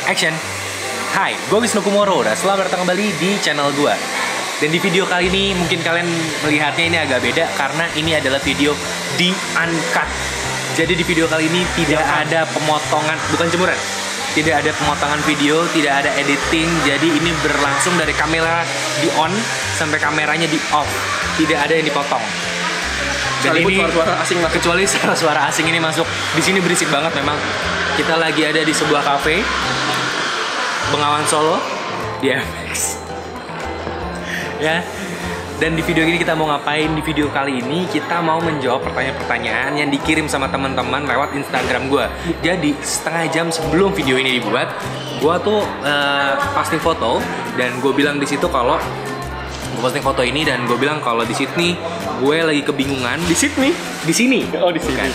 Action. Hai, gue Wisnu Kumoro dan selamat datang kembali di channel gue. Dan di video kali ini mungkin kalian melihatnya ini agak beda karena ini adalah video di uncut. Jadi di video kali ini tidak ada pemotongan, bukan jemuran. Tidak ada pemotongan video, tidak ada editing. Jadi ini berlangsung dari kamera di on sampai kameranya di off. Tidak ada yang dipotong. Dan ini suara-suara asing masuk. Kecuali suara-suara asing ini masuk. Di sini berisik banget memang. Kita lagi ada di sebuah cafe Bengawan Solo di FX. Ya. Dan di video ini kita mau ngapain? Di video kali ini kita mau menjawab pertanyaan-pertanyaan yang dikirim sama teman-teman lewat Instagram gue. Jadi setengah jam sebelum video ini dibuat, gue tuh posting foto dan gue bilang di situ kalau gue posting foto ini dan gue bilang kalau di Sydney gue lagi kebingungan. Di Sydney? Di sini. Oh, di sini. Bukan.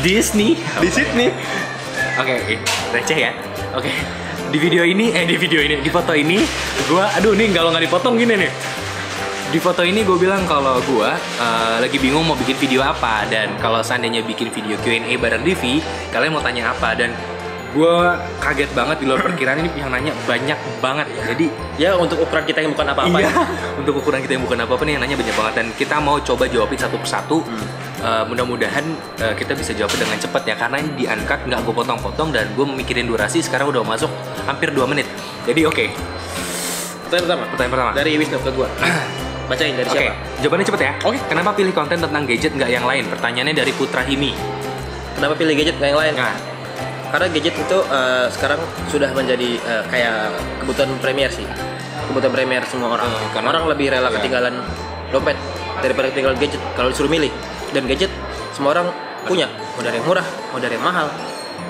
Disney. Di Sydney. Oke, receh ya. Oke. Di foto ini gue, aduh nih kalau nggak dipotong gini nih. Di foto ini gue bilang kalau gue lagi bingung mau bikin video apa, dan kalau seandainya bikin video Q&A bareng Divi, kalian mau tanya apa. Dan gue kaget banget, di luar perkiraan ini yang nanya banyak banget. Jadi ya untuk ukuran kita yang bukan apa-apa. Iya, untuk ukuran kita yang bukan apa-apa nih yang nanya banyak banget, dan kita mau coba jawabin satu persatu. Mudah-mudahan kita bisa jawab dengan cepat ya, karena ini di uncut, nggak gue potong-potong, dan gue memikirin durasi. Sekarang udah masuk hampir 2 menit. Jadi oke. Pertanyaan pertama dari Wisnu ke gue. Bacain dari siapa? Jawabannya cepet ya. Oke. Kenapa pilih konten tentang gadget nggak yang lain? Pertanyaannya dari Putra Himi. Kenapa pilih gadget nggak yang lain? Nah, karena gadget itu sekarang sudah menjadi kayak kebutuhan premier sih. Kebutuhan premier semua orang. Karena Orang lebih rela ketinggalan dompet daripada ketinggalan gadget kalau disuruh milih. Dan gadget semua orang punya. Mau dari yang murah, mau dari yang mahal.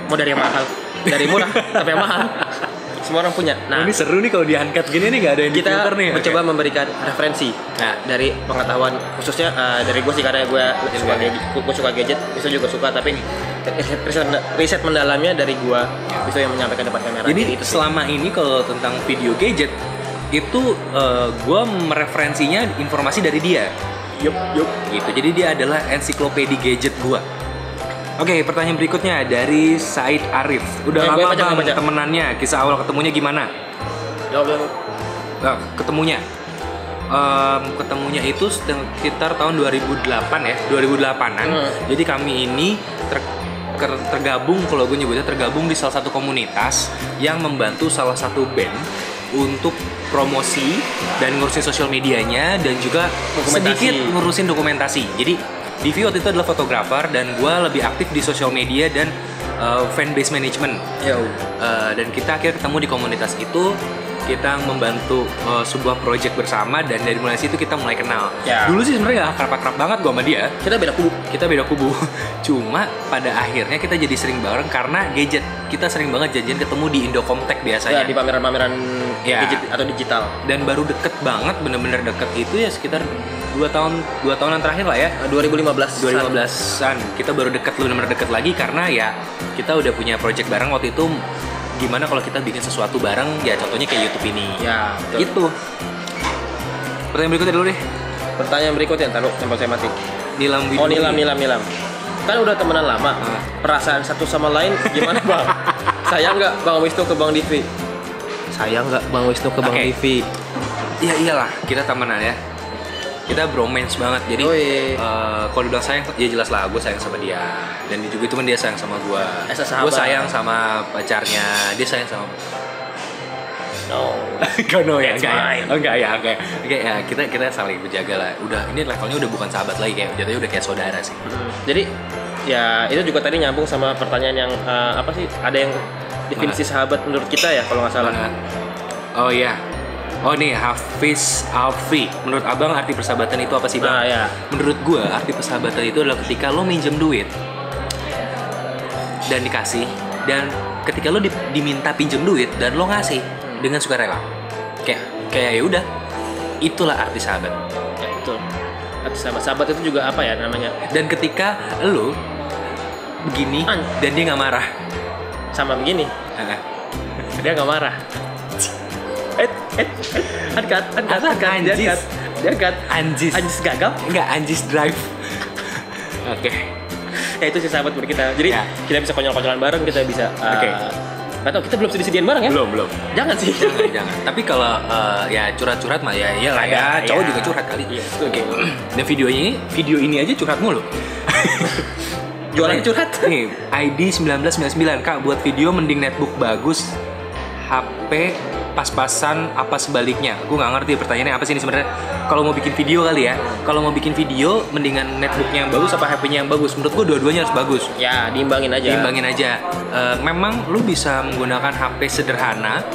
Mau dari yang mahal, dari murah sampai yang mahal. Semua orang punya. Nah, ini seru nih kalau diangkat gini nih, nggak ada yang kita di-filter nih. mencoba memberikan referensi dari pengetahuan, khususnya dari gue sih, karena gue suka gadget, Bisa juga suka, tapi riset mendalamnya dari gue, Bisa yang menyampaikan depan kamera. Jadi itu selama ini kalau tentang video gadget itu gue mereferensinya informasi dari dia. Yup. Gitu. Jadi dia adalah ensiklopedia gadget gue. Oke, pertanyaan berikutnya dari Said Arif. Udah lama bang temenannya, kisah awal ketemunya gimana? Jawab. Ketemunya itu sekitar tahun 2008 ya, 2008an. Jadi kami ini tergabung, kalau gue nyebutnya tergabung di salah satu komunitas yang membantu salah satu band untuk promosi dan ngurusin sosial medianya, dan juga sedikit ngurusin dokumentasi. Jadi Divi waktu itu adalah fotografer dan gue lebih aktif di sosial media dan fanbase management. Dan kita akhirnya ketemu di komunitas itu, kita membantu sebuah project bersama, dan dari mulai situ kita mulai kenal. Dulu sih sebenarnya gak akrab-akrab banget gue sama dia. Kita beda kubu. Cuma pada akhirnya kita jadi sering bareng karena gadget. Kita sering banget janjian ketemu di Indocomtech biasanya. Di pameran-pameran gadget atau digital. Dan baru deket banget, bener-bener deket itu ya sekitar 2 tahunan terakhir lah ya. 2015-an kita baru deket, bener-bener deket lagi karena ya kita udah punya project bareng waktu itu. Gimana kalau kita bikin sesuatu bareng, ya contohnya kayak YouTube ini. Ya, betul. Itu. Pertanyaan berikutnya dulu deh. Pertanyaan berikutnya, taruh sampai saya mati. Nilam. Kan udah temenan lama. Perasaan satu sama lain gimana bang? Sayang nggak Bang Wisnu ke Bang Divi? Ya iyalah, kita temenan ya. Kita bromance banget. Jadi kalau dibilang sayang, ya jelas lah gue sayang sama dia, dan juga itu dia sayang sama gue. Gue sayang sama pacarnya, dia sayang sama enggak ya, kita saling berjaga lah. Udah, ini levelnya udah bukan sahabat lagi, kayak jatuhnya udah kayak saudara sih. Jadi ya itu juga tadi nyambung sama pertanyaan yang apa sih, ada yang definisi sahabat menurut kita ya kalau nggak salah. Oh iya. Oh nih, Hafiz Alfi. Menurut abang arti persahabatan itu apa sih bang? Menurut gue arti persahabatan itu adalah ketika lo minjem duit dan dikasih, dan ketika lo diminta pinjem duit dan lo ngasih dengan sukarela. Kayak ya udah, itulah arti sahabat. Ya betul. Arti sahabat itu juga apa ya namanya? Dan ketika lo begini dan dia nggak marah, sama begini, dia nggak marah. Anjis gagap? Enggak, Anjis drive. Oke. Ya itu sih sahabat buat kita. Jadi kita bisa konyol-konyolan bareng, kita bisa Gak tau, kita belum disediain bareng ya? Belum. Jangan sih. Jangan. Tapi kalau ya curhat-curhat mah ya iyalah ya. Cowok juga curhat kali. Iya, Oke. Dan video ini aja curhat mulu. Jualan curhat. Nih, ID 1999. Kak, buat video mending netbook bagus, HP pas-pasan apa sebaliknya? Gue nggak ngerti pertanyaannya apa sih ini sebenarnya. Kalau mau bikin video kali ya. Kalau mau bikin video, mendingan netbooknya yang bagus apa HP-nya yang bagus? Menurut gue dua-duanya harus bagus. Ya, diimbangin aja. Memang lu bisa menggunakan HP sederhana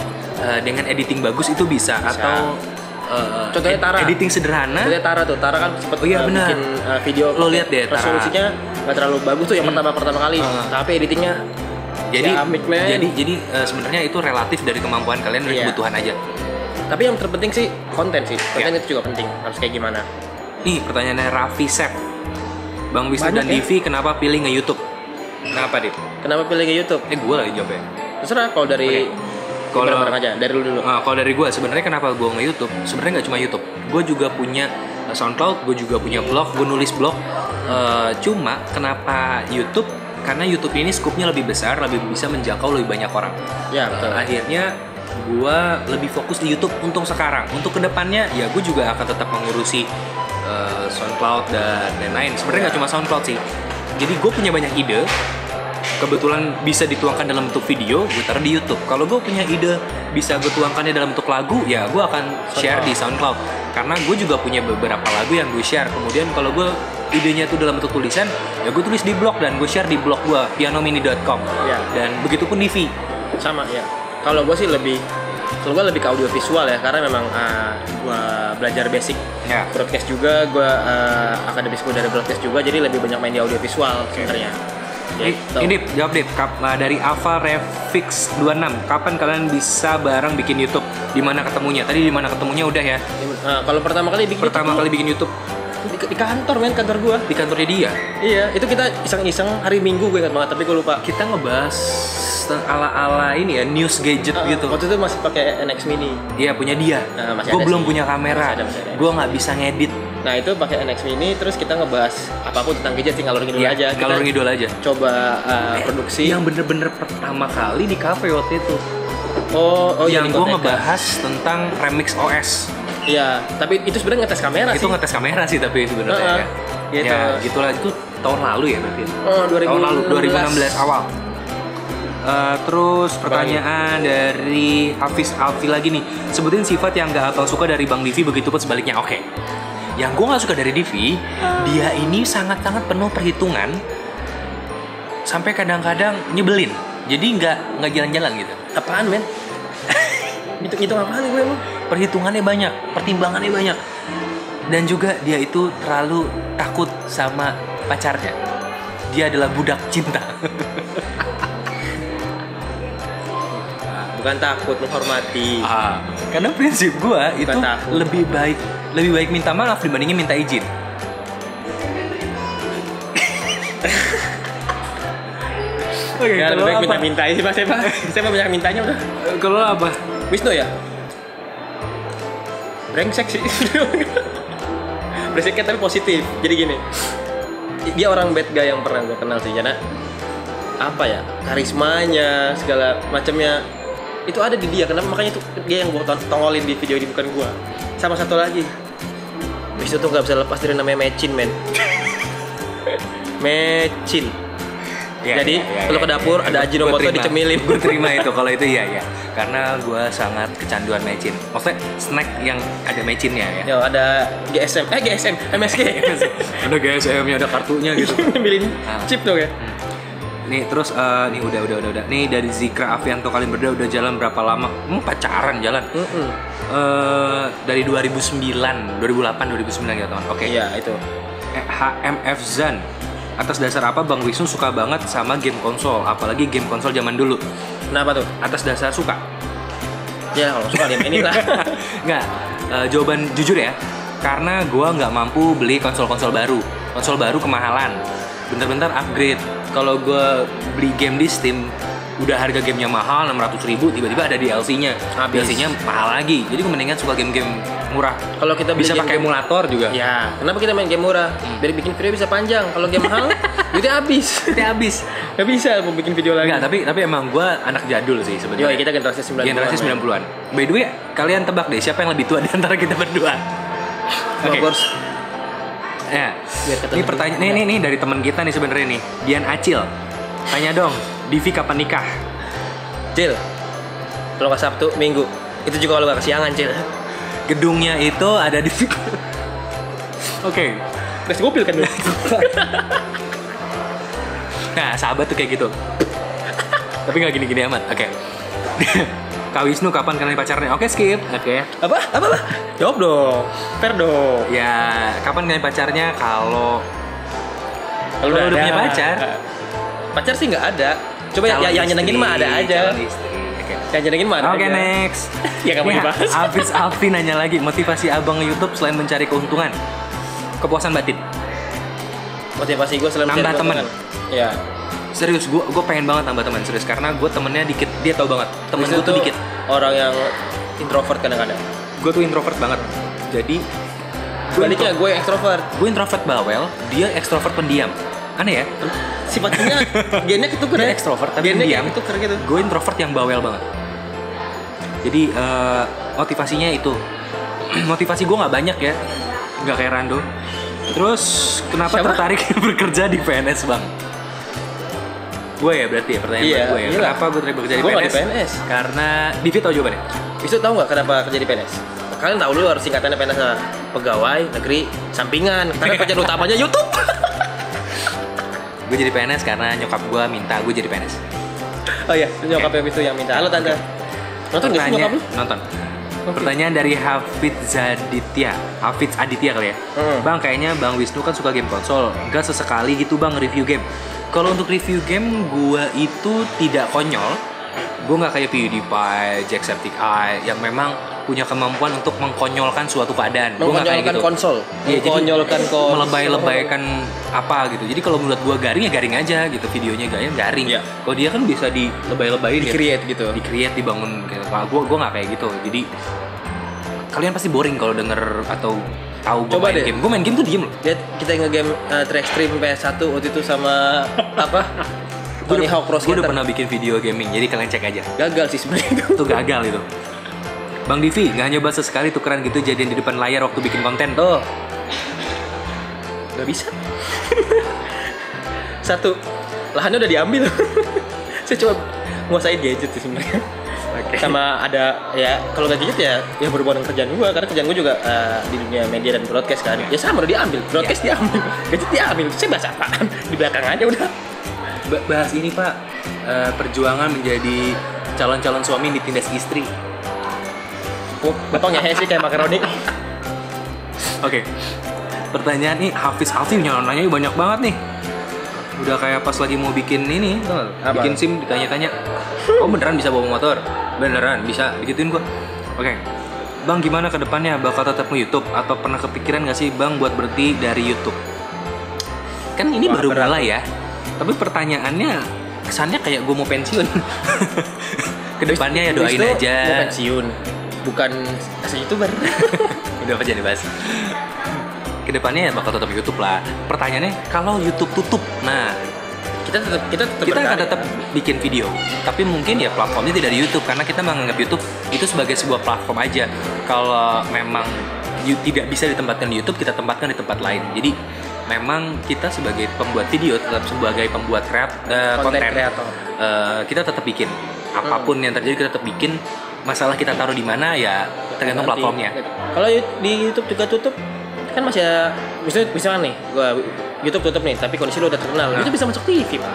dengan editing bagus itu bisa. Atau contohnya Tara. Editing sederhana. Contohnya Tara tuh. Tara kan sempat benar. bikin video. Lo lihat deh, Tara. Resolusinya nggak terlalu bagus tuh yang pertama kali. Tapi editingnya jadi ciamik, men. jadi sebenarnya itu relatif dari kemampuan kalian dan kebutuhan aja. Tapi yang terpenting sih konten sih. Konten itu juga penting. Harus kayak gimana? Nih pertanyaannya Raffi Sep. Bang Wisnu dan Divi kenapa pilih nge-YouTube? Kenapa, Dip? Kenapa pilih ke YouTube? Gue lagi jawab ya. Terserah kalau dari Kalau bareng aja dari lu dulu. Kalau dari gue sebenarnya kenapa gue nge-YouTube? Sebenarnya nggak cuma YouTube. Gue juga punya SoundCloud, gue juga punya blog, gue nulis blog. Cuma kenapa YouTube? Karena YouTube ini skupnya lebih besar, lebih bisa menjangkau lebih banyak orang. Ya, betul. Akhirnya gue lebih fokus di YouTube untuk sekarang. Untuk kedepannya ya gue juga akan tetap mengurusi SoundCloud dan lain-lain. Sebenarnya nggak cuma SoundCloud sih. Jadi gue punya banyak ide. Kebetulan bisa dituangkan dalam bentuk video, gue taruh di YouTube. Kalau gue punya ide bisa gue tuangkannya dalam bentuk lagu, ya gue akan share di SoundCloud. Karena gue juga punya beberapa lagu yang gue share. Kemudian kalau gue idenya itu dalam bentuk tulisan, ya gue tulis di blog dan gue share di blog gue pianomini.com. Ya. Dan begitupun Divi. Sama ya. Kalau gue sih lebih ke audio visual ya, karena memang gue belajar basic broadcast juga, gue akademis gue dari broadcast juga, jadi lebih banyak main di audio visual sebenarnya. Ini jawab Dip, dari Ava Refix 26. Kapan kalian bisa bareng bikin YouTube? Di mana ketemunya? Tadi di mana ketemunya udah ya. Kalau pertama kali bikin YouTube di kantor, men, kantor gua. Di kantornya dia. Iya, itu kita iseng-iseng hari Minggu, gue ingat banget, tapi gue lupa. Kita ngebahas ala-ala ini ya, news gadget gitu. Waktu itu masih pakai NX Mini. Iya, punya dia. Gue belum punya kamera. Gue nggak bisa ngedit. Nah, itu pakai NX Mini, terus kita ngebahas apapun tentang gadget sih, ngalor ngidul aja. Ngalor ngidul aja. Coba produksi. Yang bener-bener pertama kali di cafe waktu itu. Yang gue ngebahas tentang Remix OS. Iya, tapi itu sebenarnya ngetes kamera sih. Itu ngetes kamera sih tapi sebenarnya gitu. Ya, gitulah, itu tahun lalu ya berarti. 2016. Tahun lalu 2016 awal. Terus pertanyaan dari Hafiz Alfi lagi nih. Sebutin sifat yang gak abang suka dari Bang Divi, begitupun sebaliknya. Oke. Yang gue gak suka dari Divi, dia ini sangat-sangat penuh perhitungan. Sampai kadang-kadang nyebelin. Jadi nggak jalan-jalan gitu. Apaan, men? Itu apaan gue emang? Perhitungannya banyak, pertimbangannya banyak. Dan juga dia itu terlalu takut sama pacarnya. Dia adalah budak cinta. Bukan takut, menghormati. Karena prinsip gue itu takut. lebih baik minta maaf dibandingin minta izin. Oke, Ya, kalau lebih baik apa? minta sih, Pak. Saya banyak mintanya udah. Kalau apa? Wisnu ya? Brengsek sih. Brengseknya tapi positif. Jadi gini. Dia orang bad guy yang pernah gue kenal sih, karena apa ya? Karismanya, segala macamnya itu ada di dia. Kenapa? Makanya itu dia yang gue tongolin di video ini, bukan gue. Sama satu lagi. Wisnu tuh gak bisa lepas dari namanya Mecin, men. Mecin. Jadi kalau ke dapur ada Ajinomoto dicemilin. Gue terima itu kalau itu iya. Karena gue sangat kecanduan mecin. Maksudnya snack yang ada mecinnya ya. Yo, ada GSM, MSG. Ada GSM-nya, ada kartunya gitu. Milih chip dong ya. Nih terus nih udah. Nih dari Zikra Avianto, kalian berdua udah jalan berapa lama? Pacaran jalan. Dari 2008, 2009 ya teman. Oke. Iya itu. HMF Zan. Atas dasar apa Bang Wisnu suka banget sama game konsol, apalagi game konsol zaman dulu? Kenapa tuh? Atas dasar suka. Ya kalau suka game ini lah. Nggak, jawaban jujur ya. Karena gue nggak mampu beli konsol-konsol baru. Konsol baru kemahalan. Bentar-bentar upgrade. Kalau gue beli game di Steam, udah harga gamenya mahal 600.000, tiba-tiba ada DLC-nya. Habis. DLC-nya mahal lagi. Jadi gue mendingan suka game-game murah. Kalau kita beli Bisa pakai game- emulator juga. Ya, kenapa kita main game murah? Biar bikin video bisa panjang. Kalau game mahal, duitnya habis. Itu habis. Gak bisa mau bikin video lagi. Enggak, tapi emang gue anak jadul sih Yo, sebenarnya. kita generasi 90-an. Generasi 90-an. By the way, kalian tebak deh siapa yang lebih tua di antara kita berdua? Oke. Bogors. Ya. Biar kata Ini lebih pertanyaan muda. nih dari teman kita nih sebenarnya nih. Dian Acil. Tanya dong, Divi kapan nikah? Cil. Kalau nggak Sabtu, Minggu. Itu juga kalau nggak kesiangan, Cil. Gedungnya itu ada di Oke. Gas mobil kan dulu. Nah, sahabat tuh kayak gitu. Tapi nggak gini-gini amat. Oke. Kak Wisnu kapan kalian pacarnya? Oke, skip. Oke. Apa? Jawab dong. Fair dong. Ya, kapan kalian pacarnya? Kalau Kalau udah punya pacar. Pacar sih nggak ada. Coba calon yang nyenengin istri, mah ada aja. calon istri. Oke. Yang nyenengin mah ada Oke, aja. next. Ya nggak mau Nih, dibahas. Hafiz Alfi nanya lagi, motivasi abang YouTube selain mencari keuntungan, kepuasan batin. Motivasi gue selalu Nambah mencari temen. keuntungan. Ya. Serius, gue pengen banget nambah teman serius karena gue temennya dikit, dia tahu banget temen Wisnu gue tuh dikit. Orang yang introvert kadang-kadang. Gue tuh introvert banget, jadi Sebaliknya gue extrovert. gue introvert bawel, dia ekstrovert pendiam. Aneh ya? Sifatnya gennya ketuker Dia ya. ekstrovert tapi Gennya pendiam. ketuker gitu. Gue introvert yang bawel banget. Jadi motivasinya itu, motivasi gue nggak banyak ya, nggak kayak Rando. Terus kenapa Siapa? tertarik bekerja di PNS bang? Gue ya berarti ya pertanyaan Iya, gue ya. iyalah. Kenapa gue tertarik bekerja di Gue nggak PNS? di PNS. Karena Divi tau jawabannya. Bisa tahu nggak kenapa kerja di PNS? Kalian tahu dulu harus singkatannya PNS apa? Pegawai negeri sampingan. Karena kerjaan utamanya YouTube. Gue jadi PNS karena nyokap gue minta gue jadi PNS. Oh iya, nyokap itu yang minta. Halo tante. Nonton nggak sih nyokap lu? Nonton. Oke. Pertanyaan dari Hafiz Aditya kali ya. Bang, kayaknya Bang Wisnu kan suka game konsol. Gak sesekali gitu Bang review game. Kalau untuk review game, gua itu tidak konyol. Gue nggak kayak PewDiePie, Jacksepticeye yang memang punya kemampuan untuk mengkonyolkan suatu keadaan. Gue nggak kayak Mengkonyolkan gitu. konsol. Iya, jadi Mengkonyolkan konsol. melebay-lebaykan apa gitu. Jadi kalau menurut gua garing ya garing aja gitu, videonya garing. Iya. Kalau dia kan bisa dilebay-lebayin ya. Di-create gitu. Di-create, dibangun gitu. Kalau gua nggak kayak gitu. Jadi kalian pasti boring kalau denger atau tahu gua Coba main deh. game. Gua main game tuh diem loh. Lihat kita nge-game Track Stream PS1 waktu itu sama apa? Tony Hawk Pro Gue udah Skater. pernah bikin video gaming, jadi kalian cek aja. Gagal sih sebenarnya itu. Itu gagal itu. Bang Divi, nggak nyoba sesekali tukeran gitu jadian di depan layar waktu bikin konten? Tuh. Gak bisa. Satu, lahannya udah diambil. Saya coba nguasain gadget sih sebenarnya. Sama ada ya kalau nggak gadget ya berhubungan dengan kerjaan gue karena kerjaan gue juga di dunia media dan broadcast kan. Ya sama udah diambil, broadcast diambil, gadget diambil. Saya bahas apaan? Di belakang aja udah. Bahas ini Pak, perjuangan menjadi calon-calon suami ditindas istri. Oh, bapak ngehe sih kayak makaroni. Oke. Pertanyaan nih Hafiz Alfi nanya banyak banget nih. Udah kayak pas lagi mau bikin ini, tau nggak? Apa? Bikin SIM ditanya-tanya. Oh beneran bisa bawa motor? Beneran bisa, digituin gua. Oke. Bang gimana ke depannya? Bakal tetap nge-YouTube atau pernah kepikiran nggak sih Bang buat berhenti dari YouTube? Kan ini Wah, baru berat. mulai ya. Tapi pertanyaannya kesannya kayak gue mau pensiun. Kedepannya ya doain Habis itu aja. mau pensiun, bukan asal YouTuber. Udah apa jadi bahas. Kedepannya ya bakal tetap YouTube lah. Pertanyaannya kalau YouTube tutup, nah kita tetap kita akan berkarya. tetap bikin video. Tapi mungkin ya platformnya tidak di YouTube karena kita menganggap YouTube itu sebagai sebuah platform aja. Kalau memang tidak bisa ditempatkan di YouTube, kita tempatkan di tempat lain. Jadi memang kita sebagai pembuat video tetap sebagai pembuat konten kreator. kita tetap bikin apapun yang terjadi kita tetap bikin. Masalah kita taruh di mana ya tergantung Nanti. platformnya. Kalau di YouTube juga tutup, kan masih ada, misalnya nih, gua YouTube tutup nih, tapi kondisi lu udah terkenal, Nah. itu bisa masuk TV, Pak.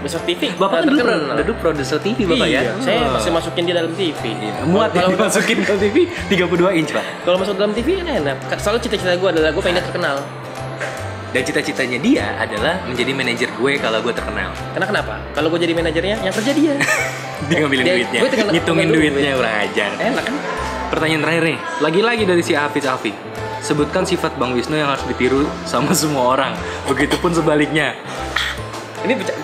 Masuk TV. Bapak kan dulu terkenal. dulu produser TV Bapak Iya, ya. saya masih masukin dia dalam TV. Muat ya Kalau- dimasukin ke TV 32 inch Pak. Kalau masuk dalam TV kan enak. Soalnya cita-cita gue adalah gue pengen dia terkenal. Dan cita-citanya dia adalah menjadi manajer gue kalau gue terkenal. Karena kenapa? Kalau gue jadi manajernya, yang kerja dia. Dia ngambilin Dia- duitnya, gue terkenal- ngitungin terkenal duitnya duit. kurang ajar. Enak kan? Pertanyaan terakhir nih, lagi-lagi dari si Hafiz Alfi. Sebutkan sifat Bang Wisnu yang harus ditiru sama semua orang. Begitupun sebaliknya.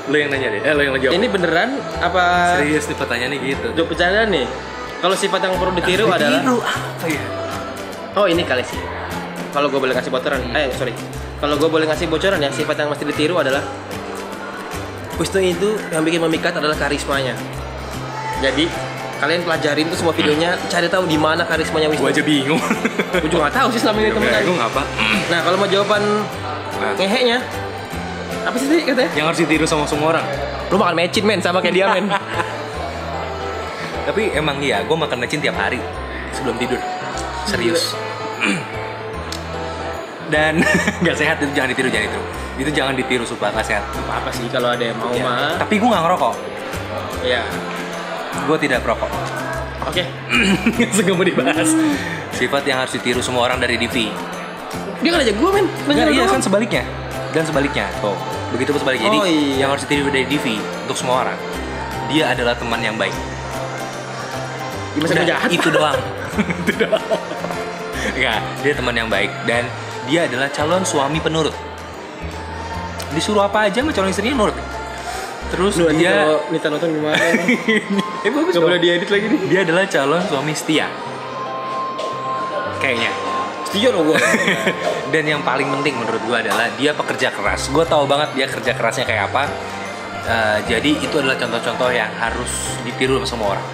Lo yang nanya deh. Lo yang jawab. Ini beneran apa? Serius nih pertanyaannya gitu. Jawab bercanda nih. Kalau sifat yang perlu ditiru adalah Ditiru apa ya? oh ini kali sih. Kalau gue boleh ngasih bocoran, sorry. Kalau gue boleh ngasih bocoran ya, sifat yang mesti ditiru adalah Wisnu itu yang bikin memikat adalah karismanya. Jadi kalian pelajarin tuh semua videonya, cari tahu di mana karismanya Wisnu. Gue aja bingung. Gue juga nggak tahu sih selama ini teman-teman. Bingung apa? Nah kalau mau jawaban ngeheknya, apa sih tadi katanya? Yang harus ditiru sama semua orang. Lu makan mecin men, sama kayak dia men. Tapi emang iya, gue makan mecin tiap hari sebelum tidur. Serius. Dan nggak sehat, itu jangan ditiru. Itu jangan ditiru supaya nggak sehat. Apa sih kalau ada yang mau mah? Tapi gue nggak ngerokok. Iya. Gue tidak perokok. Oke. Nggak mau dibahas. Sifat yang harus ditiru semua orang dari Divi. Dia kan aja gue men. Nggak, iya kan sebaliknya. Dan sebaliknya. Tuh. Begitu pun sebaliknya. Jadi iya. yang harus ditiru dari Divi untuk semua orang. Dia adalah teman yang baik. Gimana jahat? Itu doang. Itu doang. Enggak, dia teman yang baik dan dia adalah calon suami penurut. Disuruh apa aja sama calon istrinya nurut. Terus dia Nita nonton gimana? bagus. Gak boleh diedit lagi nih. Dia adalah calon suami setia. Kayaknya. Setia loh gue. Dan yang paling penting menurut gue adalah dia pekerja keras. Gue tahu banget dia kerja kerasnya kayak apa. Jadi itu adalah contoh-contoh yang harus ditiru sama semua orang.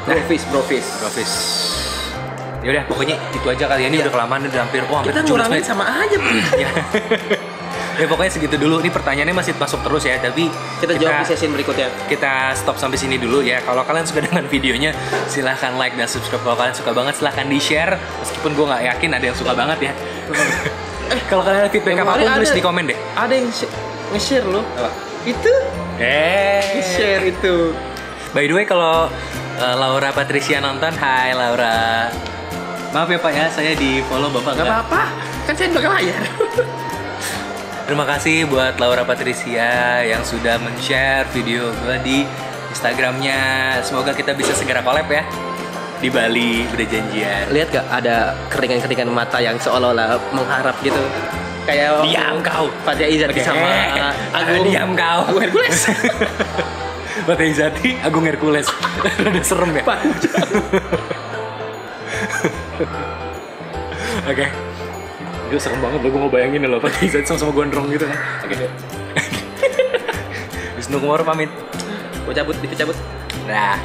Brofis. Ya udah, pokoknya itu aja kali ini udah kelamaan, udah hampir kita 17 ngurangin menit. sama aja. Ya. Ya pokoknya segitu dulu. Ini pertanyaannya masih masuk terus ya, tapi kita jawab di sesi berikutnya. Kita stop sampai sini dulu ya. Kalau kalian suka dengan videonya, silahkan like dan subscribe. Kalau kalian suka banget, silahkan di share. Meskipun gue nggak yakin ada yang suka banget ya. Kalau kalian ada feedback apapun, tulis di komen deh. Ada yang nge-share loh. Apa? Itu. Nge-share itu. By the way, kalau Laura Patricia nonton, hai Laura. Maaf ya Pak ya, saya di follow Bapak. Gak apa-apa, kan saya di belakang layar. Terima kasih buat Laura Patricia yang sudah men-share video gue di Instagramnya. Semoga kita bisa segera collab ya di Bali, udah janjian. Lihat gak ada keringan-keringan mata yang seolah-olah mengharap gitu. Kayak diam kau. Fatih Izati sama Agung. Diam kau. Agung Hercules. Fatih Izati, Agung Hercules. Udah serem ya. Oke. Gue serem banget loh, gue mau bayangin loh Fatih Izati sama gondrong gitu kan. Oke. Wisnu Kumoro pamit. Gue cabut, Nah.